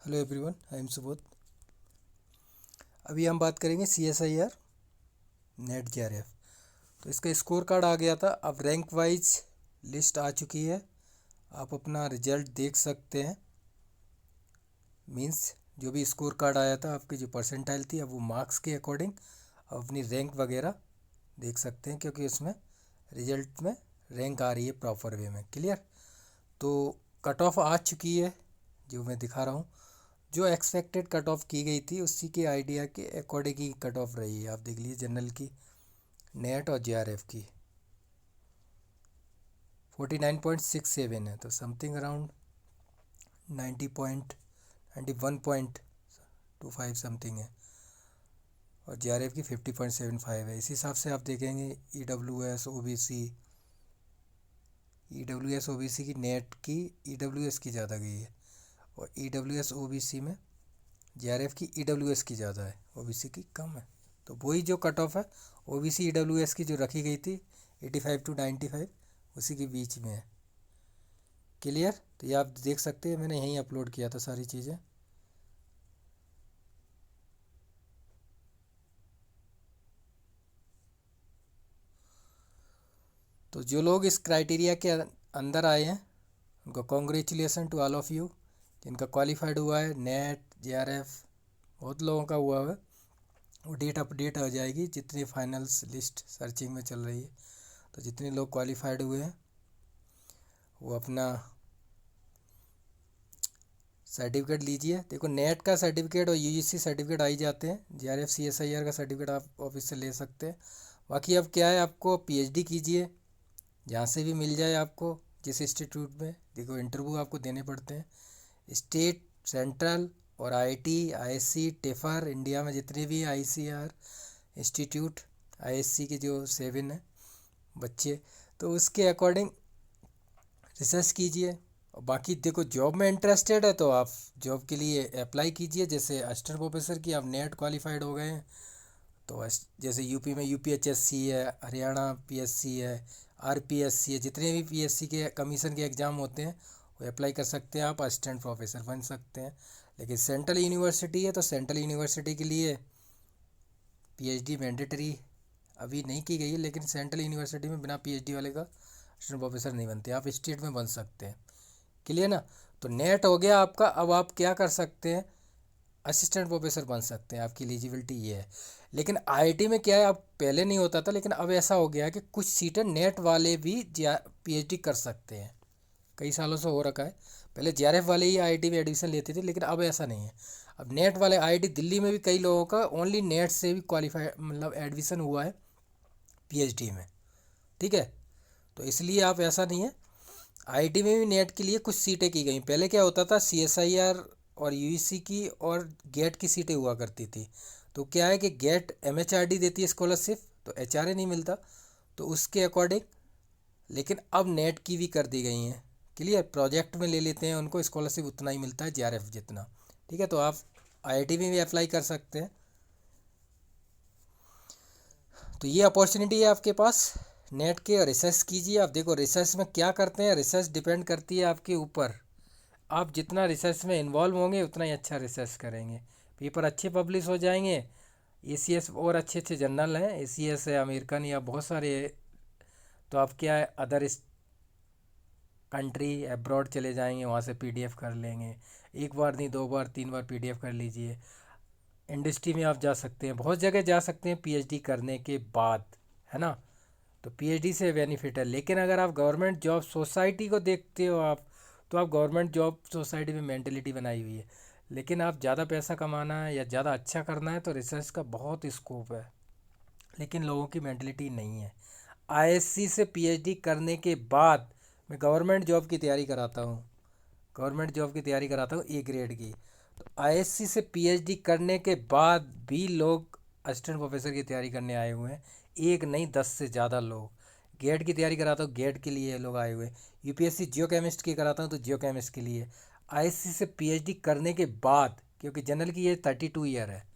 Hello everyone, I am Subodh. अभी हम बात करेंगे CSIR नेट JRF। तो इसका स्कोर कार्ड आ गया था। अब रैंक वाइज लिस्ट आ चुकी है। आप अपना रिजल्ट देख सकते हैं। मींस जो भी स्कोर कार्ड आया था, आपकी जो परसेंटाइल थी, अब वो मार्क्स के अकॉर्डिंग आप अपनी रैंक वगैरह देख सकते हैं, क्योंकि उसमें रिजल्ट में रैंक आ रही है प्रॉपर वे में। क्लियर। तो कट ऑफ आ चुकी है जो मैं दिखा रहा हूँ। जो एक्सपेक्टेड कट ऑफ की गई थी उसी के आइडिया के अकॉर्डिंग ही कट ऑफ रही है। आप देख लीजिए, जनरल की, नेट और JRF की 49.67 है, तो समथिंग अराउंड 91.25 समथिंग है। और JRF की 50.75 है। इस हिसाब से आप देखेंगे EWS OBC की नेट की EWS की ज़्यादा गई है, और EWS OBC में JRF की EWS की ज़्यादा है, OBC की कम है। तो वही जो कट ऑफ है OBC EWS की जो रखी गई थी 85 to 95, उसी के बीच में है। क्लियर। तो ये आप देख सकते हैं, मैंने यहीं अपलोड किया था सारी चीज़ें। तो जो लोग इस क्राइटेरिया के अंदर आए हैं उनको congratulations to all of you. जिनका क्वालिफाइड हुआ है नेट JRF, बहुत लोगों का हुआ है। वो डेट अपडेट हो जाएगी जितनी फाइनल्स लिस्ट सर्चिंग में चल रही है। तो जितने लोग क्वालिफाइड हुए हैं वो अपना सर्टिफिकेट लीजिए। देखो, नेट का सर्टिफिकेट और UGC सर्टिफिकेट आ ही जाते हैं। JRF CSIR का सर्टिफिकेट आप ऑफिस से ले सकते हैं। बाकी अब क्या है, आपको PhD कीजिए, जहाँ से भी मिल जाए आपको, जिस इंस्टीट्यूट में। देखो, इंटरव्यू आपको देने पड़ते हैं, स्टेट, सेंट्रल और IIT, ISC, टेफर, इंडिया में जितने भी ICR इंस्टीट्यूट, ISC के जो 7 है बच्चे, तो उसके अकॉर्डिंग रिसर्च कीजिए। और बाकी देखो, जॉब में इंटरेस्टेड है तो आप जॉब के लिए अप्लाई कीजिए। जैसे असिस्टेंट प्रोफेसर की आप नेट क्वालिफाइड हो गए हैं, तो जैसे यूपी में UPHSC है, हरियाणा PSC है, RPSC है, जितने भी PSC के कमीशन के एग्ज़ाम होते हैं वो अप्लाई कर सकते हैं। आप असिस्टेंट प्रोफेसर बन सकते हैं। लेकिन सेंट्रल यूनिवर्सिटी है तो सेंट्रल यूनिवर्सिटी के लिए PhD मैंडेटरी अभी नहीं की गई है। लेकिन सेंट्रल यूनिवर्सिटी में बिना PhD वाले का असिस्टेंट प्रोफेसर नहीं बनते, आप स्टेट में बन सकते हैं। क्लियर ना। तो नेट हो गया आपका। अब आप क्या कर सकते हैं, असिस्टेंट प्रोफेसर बन सकते हैं। आपकी एलिजिबिलिटी ये है। लेकिन IIT में क्या है, अब पहले नहीं होता था, लेकिन अब ऐसा हो गया है कि कुछ सीटें नेट वाले भी PhD कर सकते हैं। कई सालों से हो रखा है। पहले JRF वाले ही IIT में एडमिशन लेते थे, लेकिन अब ऐसा नहीं है। अब नेट वाले IIT दिल्ली में भी कई लोगों का ओनली नेट से भी क्वालिफाई, मतलब एडमिशन हुआ है PhD में। ठीक है। तो इसलिए आप, ऐसा नहीं है, IIT में भी नेट के लिए कुछ सीटें की गई। पहले क्या होता था, CSIR और UEC की और गेट की सीटें हुआ करती थी। तो क्या है कि गेट MHRD देती है स्कॉलरशिप, तो HRA नहीं मिलता, तो उसके अकॉर्डिंग। लेकिन अब नेट की भी कर दी गई हैं। क्लियर। प्रोजेक्ट में ले लेते हैं उनको, स्कॉलरशिप उतना ही मिलता है JRF जितना। ठीक है। तो आप IIT में भी अप्लाई कर सकते हैं। तो ये अपॉर्चुनिटी है आपके पास नेट के। रिसर्च कीजिए। आप देखो, रिसर्च में क्या करते हैं, रिसर्च डिपेंड करती है आपके ऊपर। आप जितना रिसर्च में इन्वॉल्व होंगे उतना ही अच्छा रिसर्च करेंगे, पेपर अच्छे पब्लिश हो जाएंगे। ACS और अच्छे अच्छे जर्नल हैं, ACS है, अमेरिकन या बहुत सारे। तो आप क्या है, अदर कंट्री अब्रॉड चले जाएंगे, वहाँ से PDF कर लेंगे। एक बार नहीं, 2 बार 3 बार PDF कर लीजिए। इंडस्ट्री में आप जा सकते हैं, बहुत जगह जा सकते हैं PhD करने के बाद, है ना। तो PhD से बेनिफिट है। लेकिन अगर आप गवर्नमेंट जॉब सोसाइटी को देखते हो आप, तो आप गवर्नमेंट जॉब सोसाइटी में मेंटेलिटी बनाई हुई है। लेकिन आप ज़्यादा पैसा कमाना है या ज़्यादा अच्छा करना है तो रिसर्च का बहुत स्कोप है। लेकिन लोगों की मेंटेलिटी नहीं है। ISC से PhD करने के बाद मैं गवर्नमेंट जॉब की तैयारी कराता हूँ, गवर्नमेंट जॉब की तैयारी कराता हूँ A ग्रेड की। तो ISC से PhD करने के बाद भी लोग असिस्टेंट प्रोफेसर की तैयारी करने आए हुए हैं। एक नहीं, 10 से ज़्यादा लोग। गेट की तैयारी कराता हूँ, गेट के लिए लोग आए हुए हैं। UPSC जियो केमिस्ट की कराता हूँ तो जियो केमिस्ट के लिए। ISC से PhD करने के बाद, क्योंकि जनरल की ये 32 ईयर है,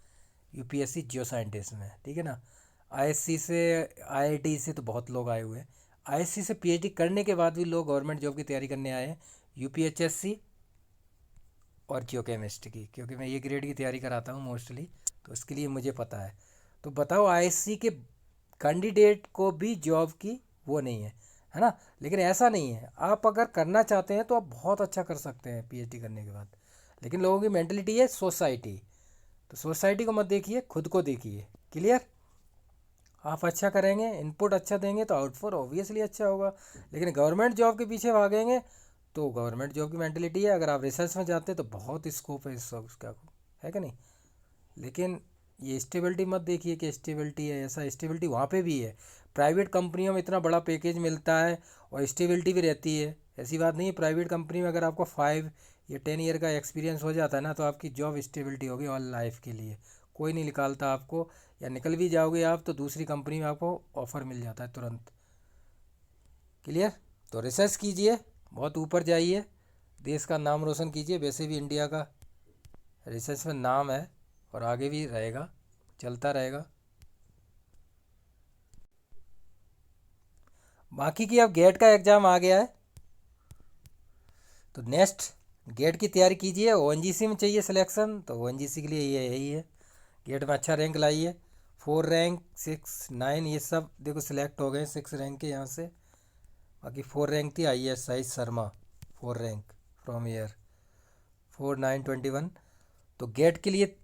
UPSC जियो साइंटिस्ट में, ठीक है ना। ISC से, IIT से तो बहुत लोग आए हुए हैं। ISC से PhD करने के बाद भी लोग गवर्नमेंट जॉब की तैयारी करने आए हैं। UPHSC और जियोकेमिस्ट्री की, क्योंकि मैं ये ग्रेड की तैयारी कराता हूँ मोस्टली, तो इसके लिए मुझे पता है। तो बताओ आईएससी के कैंडिडेट को भी जॉब की वो नहीं है ना? लेकिन ऐसा नहीं है, आप अगर करना चाहते हैं तो आप बहुत अच्छा कर सकते हैं पीएचडी करने के बाद। लेकिन लोगों की मेंटलिटी है सोसाइटी, तो सोसाइटी को मत देखिए, खुद को देखिए। क्लियर? आप अच्छा करेंगे, इनपुट अच्छा देंगे तो आउटपुट ऑब्वियसली अच्छा होगा। लेकिन गवर्नमेंट जॉब के पीछे भागेंगे तो गवर्नमेंट जॉब की मेंटलिटी है, अगर आप रिसर्च में जाते हैं तो बहुत स्कोप है इस उसका, है कि नहीं? लेकिन ये स्टेबिलिटी मत देखिए कि स्टेबिलिटी है, ऐसा स्टेबिलिटी वहाँ पे भी है। प्राइवेट कंपनियों में इतना बड़ा पैकेज मिलता है और स्टेबिलिटी भी रहती है, ऐसी बात नहीं है। प्राइवेट कंपनी में अगर आपको 5 या 10 ईयर का एक्सपीरियंस हो जाता है ना, तो आपकी जॉब स्टेबिलिटी होगी ऑल लाइफ के लिए। कोई नहीं निकालता आपको, या निकल भी जाओगे आप तो दूसरी कंपनी में आपको ऑफ़र मिल जाता है तुरंत। क्लियर? तो रिसर्च कीजिए, बहुत ऊपर जाइए, देश का नाम रोशन कीजिए। वैसे भी इंडिया का रिसर्च में नाम है और आगे भी रहेगा, चलता रहेगा। बाकी की अब गेट का एग्ज़ाम आ गया है, तो नेक्स्ट गेट की तैयारी कीजिए। ओएनजीसी में चाहिए सिलेक्शन, तो ओएनजीसी के लिए ये यही है, गेट में अच्छा रैंक लाइए। 4 रैंक 6 9 ये सब देखो सिलेक्ट हो गए, 6 रैंक के यहाँ से। बाकी 4 रैंक थी ISI Sharma, 4 rank from year 4921। तो गेट के लिए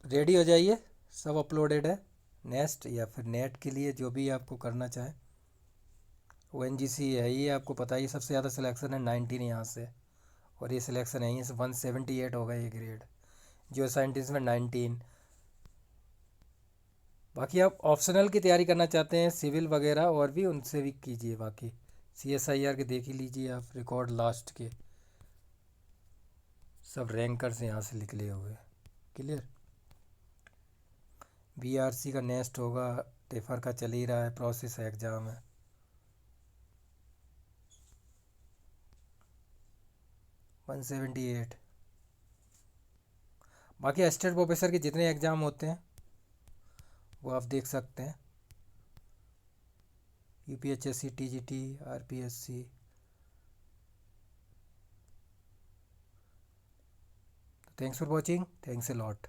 रेडी हो जाइए, सब अपलोडेड है। नेक्स्ट या फिर नेट के लिए जो भी आपको करना चाहे, ONGC है ये, आपको पता ही सबसे ज़्यादा सिलेक्शन है 19 यहाँ से, और ये सिलेक्शन है यहीं से 178 होगा ये ग्रेड। जियो साइंटिस्ट में 19। बाकी आप ऑप्शनल की तैयारी करना चाहते हैं, सिविल वगैरह और भी, उनसे भी कीजिए। बाकी CSIR के देख ही लीजिए आप रिकॉर्ड लास्ट के, सब रैंकर्स यहाँ से निकले हुए। क्लियर? BRC का नेक्स्ट होगा, टेफर का चल ही रहा है, प्रोसेस है, एग्ज़ाम है। 178। बाकी असिस्टेंट प्रोफेसर के जितने एग्ज़ाम होते हैं वो आप देख सकते हैं, UPHSC, TGT, RPSC। Thanks for watching, thanks a lot.